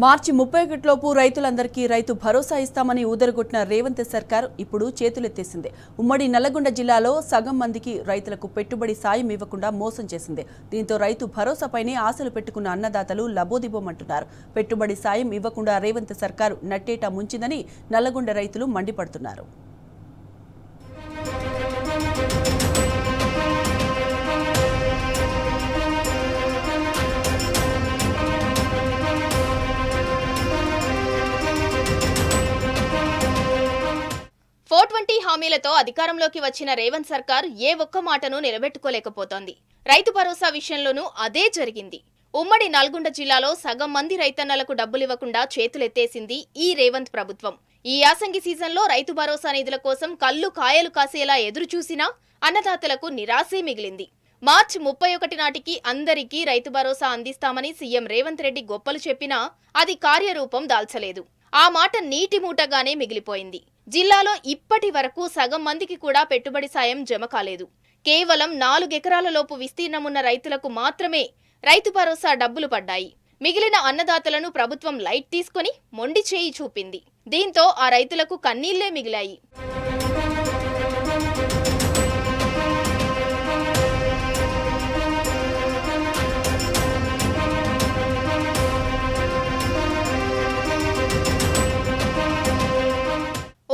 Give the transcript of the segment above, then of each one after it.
మార్చి 31 లోపు రైతులందరికీ రైతు భరోసా ఇస్తామని ఊదరగొట్టిన రేవంత్ సర్కార్ ఇప్పుడు చేతులెత్తేసింది. ఉమ్మడి నల్లగొండ జిల్లాలో సగం మందికి రైతులకు పెట్టుబడి సాయం ఇవ్వకుండా మోసం చేసింది. దీంతో రైతు భరోసాపైనే ఆశలు పెట్టుకున్న అన్నదాతలు లబోదిబోమంటున్నారు. పెట్టుబడి సాయం ఇవ్వకుండా రేవంత్ సర్కార్ నట్టేటా ముంచిందని నల్లగొండ రైతులు మండిపడుతున్నారు. హామీలతో అధికారంలోకి వచ్చిన రేవంత్ సర్కార్ ఏ ఒక్క మాటను నిలబెట్టుకోలేకపోతోంది. రైతు భరోసా విషయంలోనూ అదే జరిగింది. ఉమ్మడి నల్గొండ జిల్లాలో సగం మంది రైతన్నలకు డబ్బులివ్వకుండా చేతులెత్తేసింది ఈ రేవంత్ ప్రభుత్వం. ఈ యాసంగి సీజన్లో రైతు భరోసా నిధుల కోసం కళ్ళు కాయలు కాసేలా ఎదురుచూసినా అన్నదాతలకు నిరాశే మిగిలింది. మార్చి 31 నాటికి అందరికీ రైతు భరోసా అందిస్తామని సీఎం రేవంత్ రెడ్డి గొప్పలు చెప్పినా అది కార్యరూపం దాల్చలేదు. ఆ మాట నీటి మూటగానే మిగిలిపోయింది. జిల్లాలో ఇప్పటి వరకు సగం మందికి కూడా పెట్టుబడి సాయం జమ కాలేదు. కేవలం 4 ఎకరాల లోపు విస్తీర్ణమున్న రైతులకు మాత్రమే రైతు భరోసా డబ్బులు పడ్డాయి. మిగిలిన అన్నదాతలను ప్రభుత్వం లైట్ తీసుకుని మొండి చేయి చూపింది. దీంతో ఆ రైతులకు కన్నీళ్లే మిగిలాయి.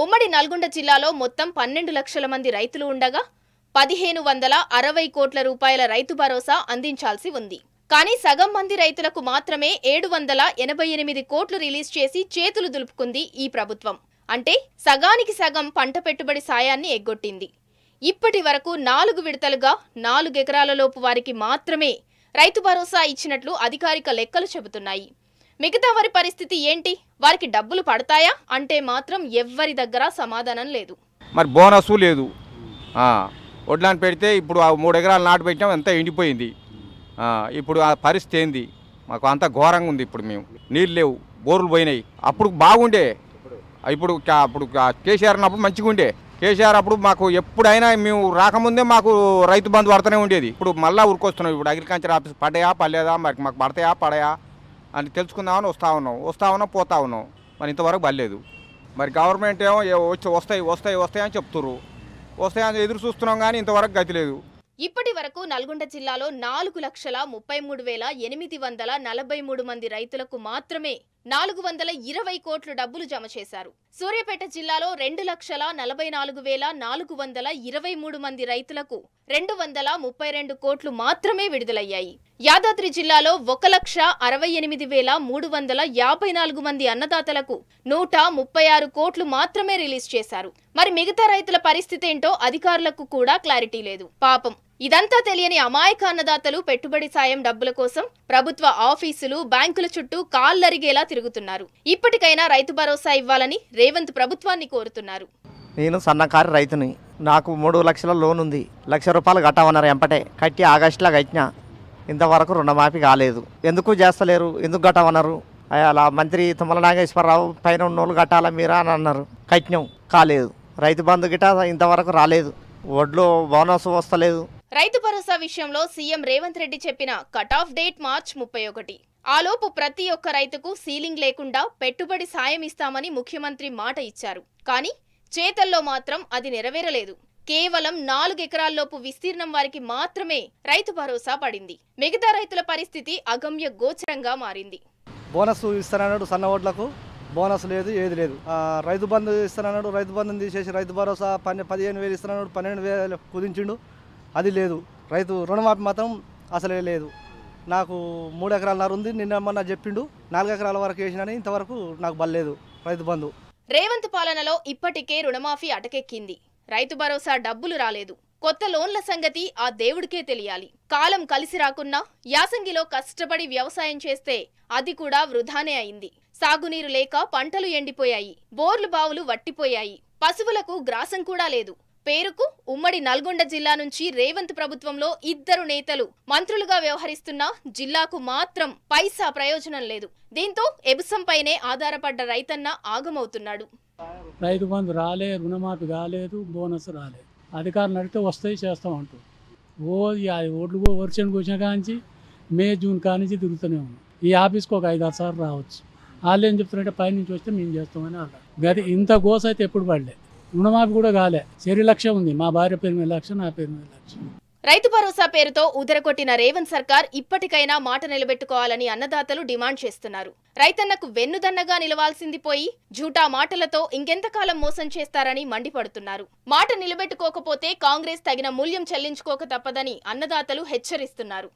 ఉమ్మడి నల్గొండ జిల్లాలో మొత్తం 12 లక్షల మంది రైతులు ఉండగా 1560 కోట్ల రూపాయల రైతు భరోసా అందించాల్సి ఉంది. కానీ సగం మంది రైతులకు మాత్రమే 788 కోట్లు రిలీజ్ చేసి చేతులు దులుపుకుంది ఈ ప్రభుత్వం. అంటే సగానికి సగం పంట పెట్టుబడి సాయాన్ని ఎగ్గొట్టింది. ఇప్పటి వరకు 4 విడతలుగా 4 ఎకరాల లోపు వారికి మాత్రమే రైతు భరోసా ఇచ్చినట్లు అధికారిక లెక్కలు చెబుతున్నాయి. మిగతా వారి పరిస్థితి ఏంటి? వారికి డబ్బులు పడతాయా అంటే మాత్రం ఎవ్వరి దగ్గర సమాధానం లేదు. మరి బోనస్ లేదు. వడ్లాన్ని పెడితే ఇప్పుడు 3 ఎకరాలు నాటు పెట్టాం, ఎంత ఎండిపోయింది. ఇప్పుడు ఆ పరిస్థితి ఏంది? మాకు అంత ఘోరంగా ఉంది. ఇప్పుడు మేము నీళ్ళు లేవు, బోర్లు పోయినాయి. అప్పుడు బాగుండే, ఇప్పుడు కేసీఆర్ అన్నప్పుడు మంచిగా ఉండే. కేసీఆర్ అప్పుడు మాకు ఎప్పుడైనా మేము రాకముందే మాకు రైతు బంధు పడుతూనే ఉండేది. ఇప్పుడు మళ్ళీ ఊరికొస్తున్నాం. ఇప్పుడు అగ్రికల్చర్ ఆఫీస్ పడ్డాయా పడలేదా, మరి మాకు పడతాయా పడాయా అని తెలుసుకుందామని వస్తూ ఉన్నాం పోతా ఉన్నాం. మరి ఇంతవరకు పడలేదు. మరి గవర్నమెంట్ ఏమో వస్తాయి అని చెప్తున్నారు. వస్తాయని ఎదురు చూస్తున్నాం కానీ ఇంతవరకు గతి లేదు. ఇప్పటి వరకు నల్గొండ జిల్లాలో 4,33,843 మంది రైతులకు మాత్రమే 420 కోట్లు డబ్బులు జమ చేశారు. సూర్యాపేట జిల్లాలో 2,44,423 మంది రైతులకు 232 కోట్లు మాత్రమే విడుదలయ్యాయి. యాదాద్రి జిల్లాలో 1,68,354 మంది అన్నదాతలకు 136 కోట్లు మాత్రమే రిలీజ్ చేశారు. మరి మిగతా రైతుల పరిస్థితి ఏంటో అధికారులకు కూడా క్లారిటీ లేదు. పాపం ఇదంతా తెలియని అమాయక అన్నదాతలు పెట్టుబడి సాయం డబ్బుల కోసం ప్రభుత్వ ఆఫీసులు, బ్యాంకుల చుట్టూ కాళ్ళరిగేలా తిరుగుతున్నారు. ఇప్పటికైనా రైతు భరోసా ఇవ్వాలని రేవంత్ ప్రభుత్వాన్ని కోరుతున్నారు. నేను సన్నకారు రైతుని. నాకు 3 లక్షల లోన్ ఉంది. 1,00,000 రూపాయలు కట్టమన్నారు. ఎంపటే కట్టి ఆగస్టులో కట్టినా. ఇంతవరకు రుణమాఫీ కాలేదు. ఎందుకు చేస్తలేరు, ఎందుకు కట్టమన్నారు? అలా మంత్రి తుమ్మల నాగేశ్వరరావు పైన ఉన్నోళ్ళు కట్టాలా మీరా అని అన్నారు. కట్టినాం, కాలేదు. రైతు బంధు గిట ఇంతవరకు రాలేదు. వడ్లు బోనస్ వస్తలేదు. రైతు భరోసా విషయంలో సీఎం రేవంత్ రెడ్డి చెప్పిన కట్ ఆఫ్ డేట్ మార్చి 31. ఆలోపు ప్రతి ఒక్క రైతుకు సీలింగ్ లేకుండా పెట్టుబడి సాయం ఇస్తామని ముఖ్యమంత్రి మాట ఇచ్చారు. కానీ చేతల్లో మాత్రం అది నెరవేరలేదు. కేవలం 4 ఎకరాల్లోపు విస్తీర్ణం వారికి మాత్రమే రైతు భరోసా పడింది. మిగతా రైతుల పరిస్థితి అగమ్య గోచరంగా మారింది. బోనస్ ఇస్తానన్నాడు, సన్న ఓట్లకు బోనస్ లేదు, ఏది లేదు. రైతు బంధు ఇస్తానన్నాడు, రైతు బంధుని తీసేసి రైతు భరోసా 15,000 ఇస్తున్నాడు, 12,000 కుదించిండు, అది లేదు. రైతు రుణమాఫీ మాత్రం అసలే లేదు. నాకు 3 ఎకరాలన్నర ఉంది. నిన్న మొన్న చెప్పిండు 4 ఎకరాల వరకు వేసినని, ఇంతవరకు నాకు బలేదు రైతు బంధు. రేవంత్ పాలనలో ఇప్పటికే రుణమాఫీ అటకెక్కింది. రైతు భరోసా డబ్బులు రాలేదు. కొత్త లోన్ల సంగతి ఆ దేవుడికే తెలియాలి. కాలం కలిసి రాకున్నా యాసంగిలో కష్టపడి వ్యవసాయం చేస్తే అది కూడా వృధానే అయింది. సాగునీరు లేక పంటలు ఎండిపోయాయి, బోర్లు బావులు వట్టిపోయాయి, పశువులకు గ్రాసం కూడా లేదు. పేరుకు ఉమ్మడి నల్గొండ జిల్లా నుంచి రేవంత్ ప్రభుత్వంలో 2 నేతలు మంత్రులుగా వ్యవహరిస్తున్నా జిల్లాకు మాత్రం పైసా ప్రయోజనం లేదు. దీంతో ఎబుసంపైనే ఆధారపడ్డ రైతన్న ఆగమవుతున్నాడు. రైతు బంధు రాలే, రుణమాఫీ కాలేదు, బోనస్ రాలేదు. అధికారులు అడిగితే వస్తాయి చేస్తాం అంటూ ఓట్లు వర్షానికి వచ్చిన కాంచి మే జూన్ కానించి తిరుగుతూనే ఉన్నాం. ఈ ఆఫీస్కి ఒక 5-6 సార్లు రావచ్చు. వాళ్ళు ఏం చెప్తున్నారంటే పైనుంచి వస్తే మేము చేస్తామని అన్నారు. గది ఇంత గోస అయితే ఎప్పుడు పడలే. రుణమాఫీ కూడా కాలే. చెరి లక్ష ఉంది, మా భార్య పేరు మీద 1 లక్ష, నా పేరు మీద 1 లక్ష. రైతు భరోసా పేరుతో ఉదరకొట్టిన రేవంత్ సర్కార్ ఇప్పటికైనా మాట నిలబెట్టుకోవాలని అన్నదాతలు డిమాండ్ చేస్తున్నారు. రైతన్నకు వెన్నుదన్నగా నిలవాల్సింది పోయి జూటా మాటలతో ఇంకెంతకాలం మోసం చేస్తారని మండిపడుతున్నారు. మాట నిలబెట్టుకోకపోతే కాంగ్రెస్ తగిన మూల్యం చెల్లించుకోక తప్పదని అన్నదాతలు హెచ్చరిస్తున్నారు.